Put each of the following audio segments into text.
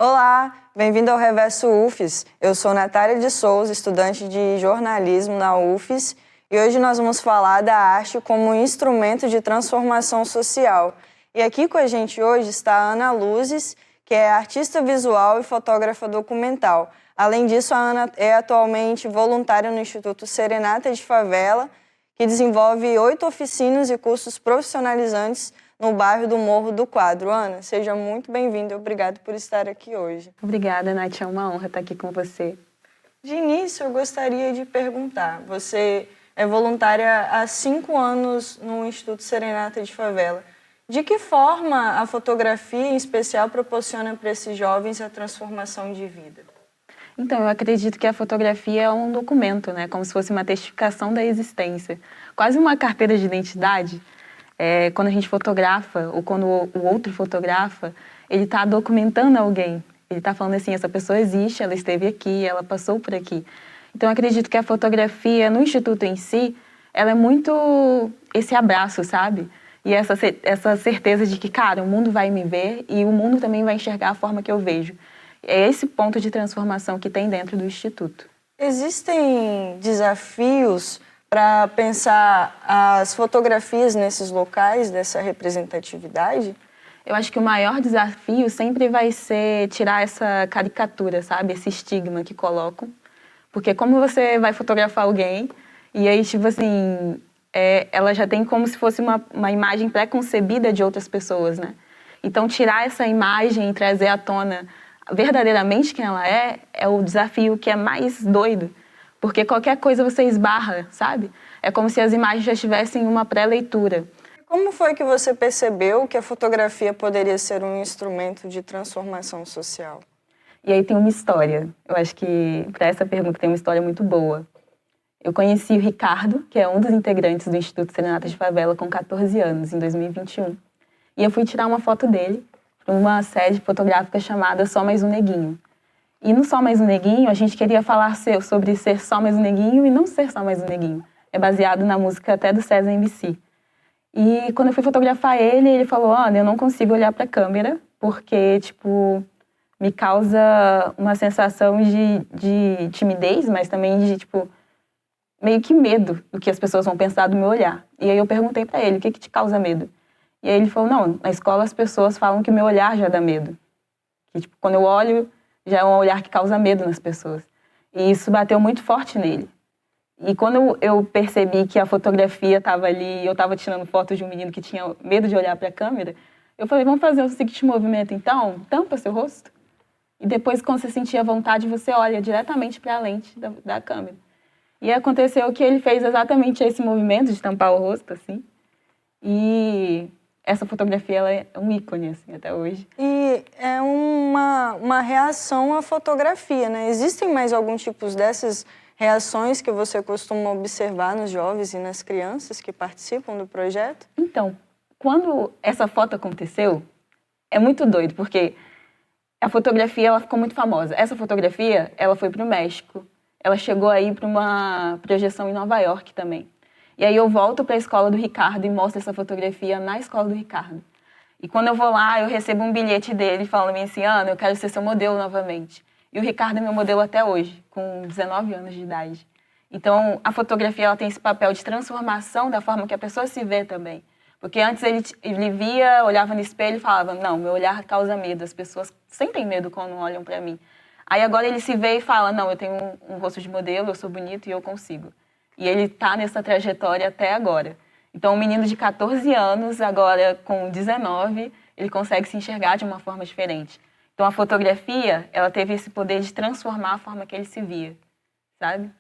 Olá, bem-vindo ao Reverso UFES. Eu sou Natália de Souza, estudante de jornalismo na UFES, e hoje nós vamos falar da arte como instrumento de transformação social. E aqui com a gente hoje está a Ana Luzes, que é artista visual e fotógrafa documental. Além disso, a Ana é atualmente voluntária no Instituto Serenata de Favela, que desenvolve 8 oficinas e cursos profissionalizantes no bairro do Morro do Quadro. Ana, seja muito bem-vinda e obrigado por estar aqui hoje. Obrigada, Nath. É uma honra estar aqui com você. De início, eu gostaria de perguntar, você é voluntária há 5 anos no Instituto Serenata de Favela. De que forma a fotografia, em especial, proporciona para esses jovens a transformação de vida? Então, eu acredito que a fotografia é um documento, né? Como se fosse uma testificação da existência. Quase uma carteira de identidade. Quando a gente fotografa, ou quando o outro fotografa, ele está documentando alguém. Ele está falando assim, essa pessoa existe, ela esteve aqui, ela passou por aqui. Então, eu acredito que a fotografia, no Instituto em si, ela é muito esse abraço, sabe? E essa certeza de que, cara, o mundo vai me ver e o mundo também vai enxergar a forma que eu vejo. É esse ponto de transformação que tem dentro do Instituto. Existem desafios para pensar as fotografias nesses locais, dessa representatividade? Eu acho que o maior desafio sempre vai ser tirar essa caricatura, sabe? Esse estigma que colocam. Porque como você vai fotografar alguém e aí, tipo assim, ela já tem como se fosse uma imagem pré-concebida de outras pessoas, né? Então, tirar essa imagem e trazer à tona verdadeiramente quem ela é o desafio que é mais doido. Porque qualquer coisa você esbarra, sabe? É como se as imagens já tivessem uma pré-leitura. Como foi que você percebeu que a fotografia poderia ser um instrumento de transformação social? E aí tem uma história. Eu acho que para essa pergunta tem uma história muito boa. Eu conheci o Ricardo, que é um dos integrantes do Instituto Serenata de Favela, com 14 anos, em 2021. E eu fui tirar uma foto dele para uma série fotográfica chamada Só Mais Um Neguinho. E no Só Mais Um Neguinho, a gente queria falar sobre ser só mais um neguinho e não ser só mais um neguinho. É baseado na música até do César MC. E quando eu fui fotografar ele, ele falou, Ana, eu não consigo olhar para a câmera porque, tipo, me causa uma sensação de timidez, mas também de, tipo, meio que medo do que as pessoas vão pensar do meu olhar. E aí eu perguntei para ele, o que te causa medo? E aí ele falou, não, na escola as pessoas falam que o meu olhar já dá medo. Que, tipo, quando eu olho, já é um olhar que causa medo nas pessoas. E isso bateu muito forte nele. E quando eu percebi que a fotografia estava ali, eu estava tirando fotos de um menino que tinha medo de olhar para a câmera, eu falei, vamos fazer o seguinte movimento então, tampa seu rosto. E depois, quando você sentir a vontade, você olha diretamente para a lente da câmera. E aconteceu que ele fez exatamente esse movimento de tampar o rosto, assim. E essa fotografia ela é um ícone, assim, até hoje. E é uma reação à fotografia, né? Existem mais alguns tipos dessas reações que você costuma observar nos jovens e nas crianças que participam do projeto? Então, quando essa foto aconteceu, é muito doido, porque a fotografia ela ficou muito famosa. Essa fotografia, ela foi para o México. Ela chegou aí para uma projeção em Nova York também. E aí eu volto para a escola do Ricardo e mostro essa fotografia na escola do Ricardo. E quando eu vou lá, eu recebo um bilhete dele falando assim, Ana, eu quero ser seu modelo novamente. E o Ricardo é meu modelo até hoje, com 19 anos de idade. Então, a fotografia ela tem esse papel de transformação da forma que a pessoa se vê também. Porque antes ele via, olhava no espelho e falava, não, meu olhar causa medo, as pessoas sentem medo quando olham para mim. Aí agora ele se vê e fala, não, eu tenho um rosto de modelo, eu sou bonito e eu consigo. E ele está nessa trajetória até agora. Então, um menino de 14 anos, agora com 19, ele consegue se enxergar de uma forma diferente. Então, a fotografia, ela teve esse poder de transformar a forma que ele se via, sabe?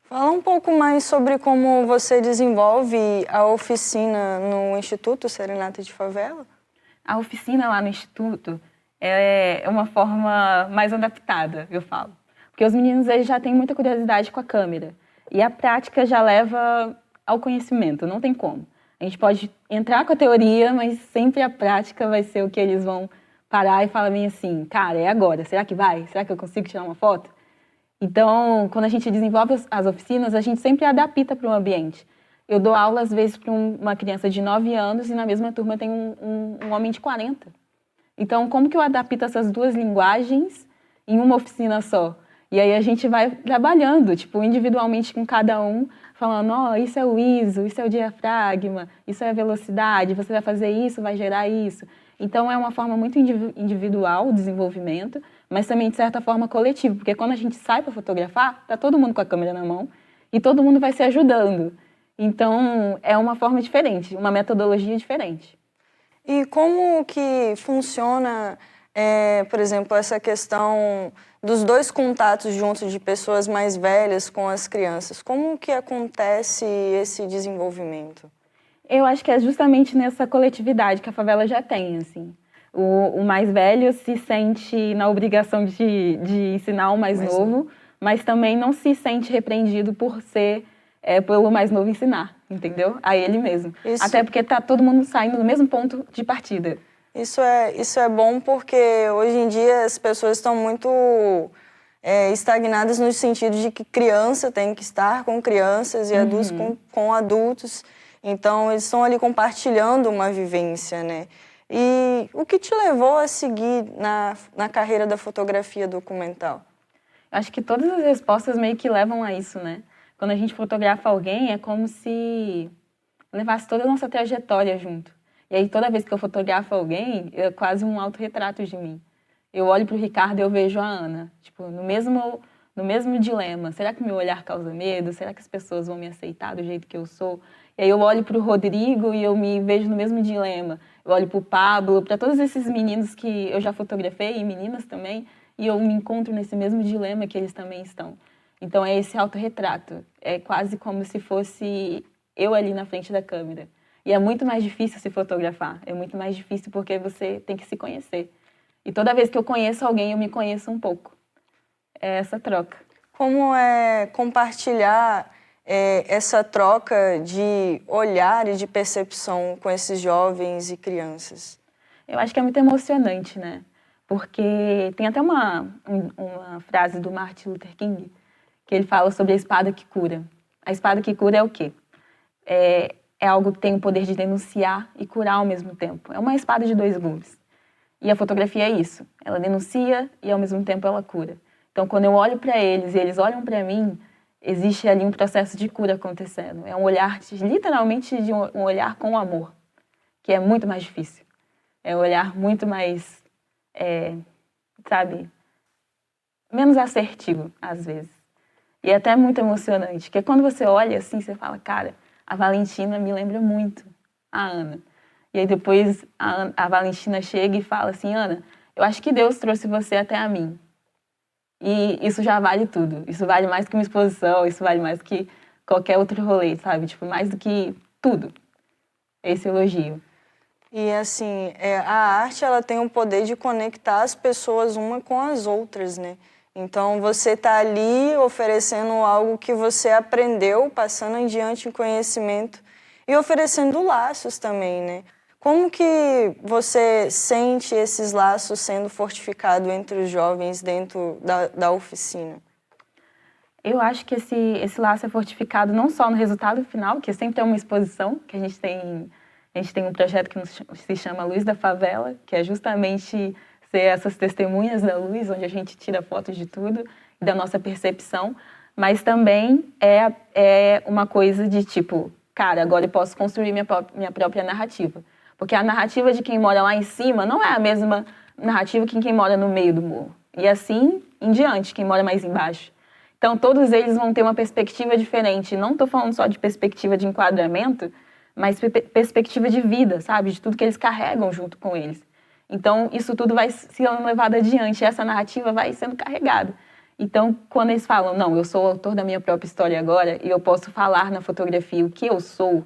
Fala um pouco mais sobre como você desenvolve a oficina no Instituto Serenata de Favela. A oficina lá no Instituto é uma forma mais adaptada, eu falo. Porque os meninos eles já têm muita curiosidade com a câmera. E a prática já leva ao conhecimento, não tem como. A gente pode entrar com a teoria, mas sempre a prática vai ser o que eles vão parar e falar bem assim, cara, é agora, será que vai? Será que eu consigo tirar uma foto? Então, quando a gente desenvolve as oficinas, a gente sempre adapta para o ambiente. Eu dou aula, às vezes, para uma criança de 9 anos e na mesma turma tem um homem de 40. Então, como que eu adapto essas duas linguagens em uma oficina só? E aí a gente vai trabalhando, tipo, individualmente com cada um, falando, ó, isso é o ISO, isso é o diafragma, isso é a velocidade, você vai fazer isso, vai gerar isso. Então, é uma forma muito individual o desenvolvimento, mas também, de certa forma, coletivo, porque quando a gente sai para fotografar, tá todo mundo com a câmera na mão e todo mundo vai se ajudando. Então, é uma forma diferente, uma metodologia diferente. E como que funciona, por exemplo, essa questão dos dois contatos juntos de pessoas mais velhas com as crianças? Como que acontece esse desenvolvimento? Eu acho que é justamente nessa coletividade que a favela já tem, assim. O mais velho se sente na obrigação de ensinar o mais novo, mas também não se sente repreendido por ser pelo mais novo ensinar, entendeu? A ele mesmo. Isso. Até porque tá todo mundo saindo no mesmo ponto de partida. Isso é bom porque hoje em dia as pessoas estão muito estagnadas no sentido de que criança tem que estar com crianças e adultos com adultos. Então, eles estão ali compartilhando uma vivência, né? E o que te levou a seguir na carreira da fotografia documental? Acho que todas as respostas meio que levam a isso, né? Quando a gente fotografa alguém, é como se levasse toda a nossa trajetória junto. E aí, toda vez que eu fotografo alguém, é quase um autorretrato de mim. Eu olho para o Ricardo e eu vejo a Ana, tipo, no mesmo dilema. Será que meu olhar causa medo? Será que as pessoas vão me aceitar do jeito que eu sou? E aí eu olho para o Rodrigo e eu me vejo no mesmo dilema. Eu olho para o Pablo, para todos esses meninos que eu já fotografei, e meninas também, e eu me encontro nesse mesmo dilema que eles também estão. Então é esse autorretrato. É quase como se fosse eu ali na frente da câmera. E é muito mais difícil se fotografar. É muito mais difícil porque você tem que se conhecer. E toda vez que eu conheço alguém, eu me conheço um pouco. É essa troca. Como é compartilhar essa troca de olhar e de percepção com esses jovens e crianças? Eu acho que é muito emocionante, né? Porque tem até uma frase do Martin Luther King que ele fala sobre a espada que cura. A espada que cura é o quê? É algo que tem o poder de denunciar e curar ao mesmo tempo. É uma espada de dois gumes. E a fotografia é isso. Ela denuncia e ao mesmo tempo ela cura. Então, quando eu olho para eles e eles olham para mim, existe ali um processo de cura acontecendo. É um olhar, literalmente, de um olhar com amor, que é muito mais difícil. É um olhar muito mais, sabe, menos assertivo, às vezes. E é até muito emocionante, porque quando você olha assim, você fala, cara, a Valentina me lembra muito a Ana. E aí depois a Valentina chega e fala assim, Ana, eu acho que Deus trouxe você até a mim. E isso já vale tudo. Isso vale mais que uma exposição, isso vale mais que qualquer outro rolê, sabe? Tipo, mais do que tudo. Esse elogio. E assim, a arte ela tem o poder de conectar as pessoas uma com as outras, né? Então você está ali oferecendo algo que você aprendeu, passando adiante em conhecimento e oferecendo laços também, né? Como que você sente esses laços sendo fortificados entre os jovens dentro da oficina? Eu acho que esse laço é fortificado não só no resultado final, que sempre é uma exposição, que a gente tem um projeto que se chama Luz da Favela, que é justamente ser essas testemunhas da luz, onde a gente tira fotos de tudo e da nossa percepção, mas também é uma coisa de tipo, cara, agora eu posso construir minha própria narrativa. Porque a narrativa de quem mora lá em cima não é a mesma narrativa que quem mora no meio do morro. E assim em diante, quem mora mais embaixo. Então, todos eles vão ter uma perspectiva diferente. Não estou falando só de perspectiva de enquadramento, mas perspectiva de vida, sabe? De tudo que eles carregam junto com eles. Então, isso tudo vai sendo levado adiante. Essa narrativa vai sendo carregada. Então, quando eles falam, não, eu sou o autor da minha própria história agora e eu posso falar na fotografia o que eu sou,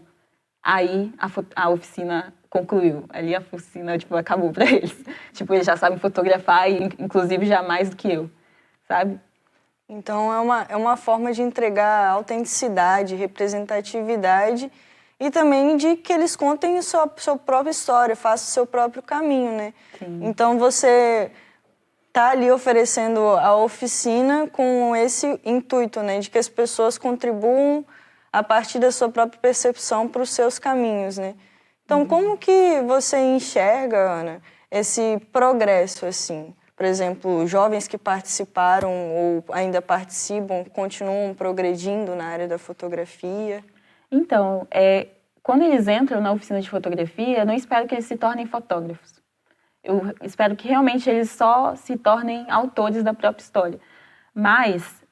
aí a oficina concluiu. Ali a oficina, tipo, acabou para eles. Tipo, eles já sabem fotografar e, inclusive, já mais do que eu, sabe? Então, é uma forma de entregar autenticidade, representatividade e também de que eles contem a sua própria história, façam o seu próprio caminho, né? Sim. Então, você está ali oferecendo a oficina com esse intuito, né? De que as pessoas contribuam a partir da sua própria percepção para os seus caminhos, né? Então, como que você enxerga, Ana, esse progresso, assim? Por exemplo, jovens que participaram ou ainda participam continuam progredindo na área da fotografia? Então, quando eles entram na oficina de fotografia, eu não espero que eles se tornem fotógrafos. Eu espero que realmente eles só se tornem autores da própria história. Mas,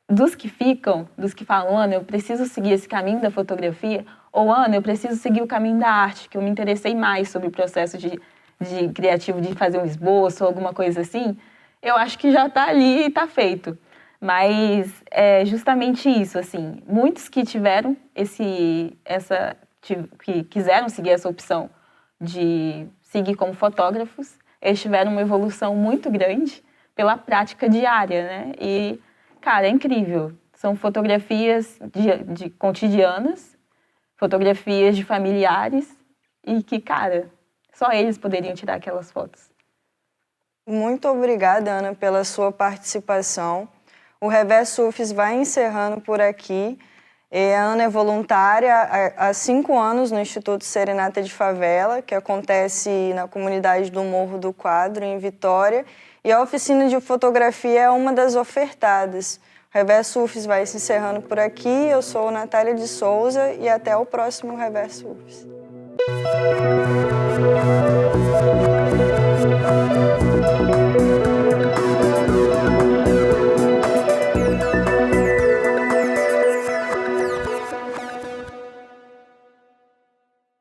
dos que ficam, dos que falam, Ana, eu preciso seguir esse caminho da fotografia, ou Ana, eu preciso seguir o caminho da arte, que eu me interessei mais sobre o processo de criativo, de fazer um esboço ou alguma coisa assim, eu acho que já está ali e está feito. Mas é justamente isso, assim, muitos que tiveram que quiseram seguir essa opção de seguir como fotógrafos, eles tiveram uma evolução muito grande pela prática diária, né? E, cara, é incrível. São fotografias de cotidianas, fotografias de familiares e que, cara, só eles poderiam tirar aquelas fotos. Muito obrigada, Ana, pela sua participação. O Reverso UFES vai encerrando por aqui. A Ana é voluntária há 5 anos no Instituto Serenata de Favela, que acontece na comunidade do Morro do Quadro, em Vitória, e a oficina de fotografia é uma das ofertadas. O Reverso UFES vai se encerrando por aqui. Eu sou Natália de Souza e até o próximo Reverso UFES.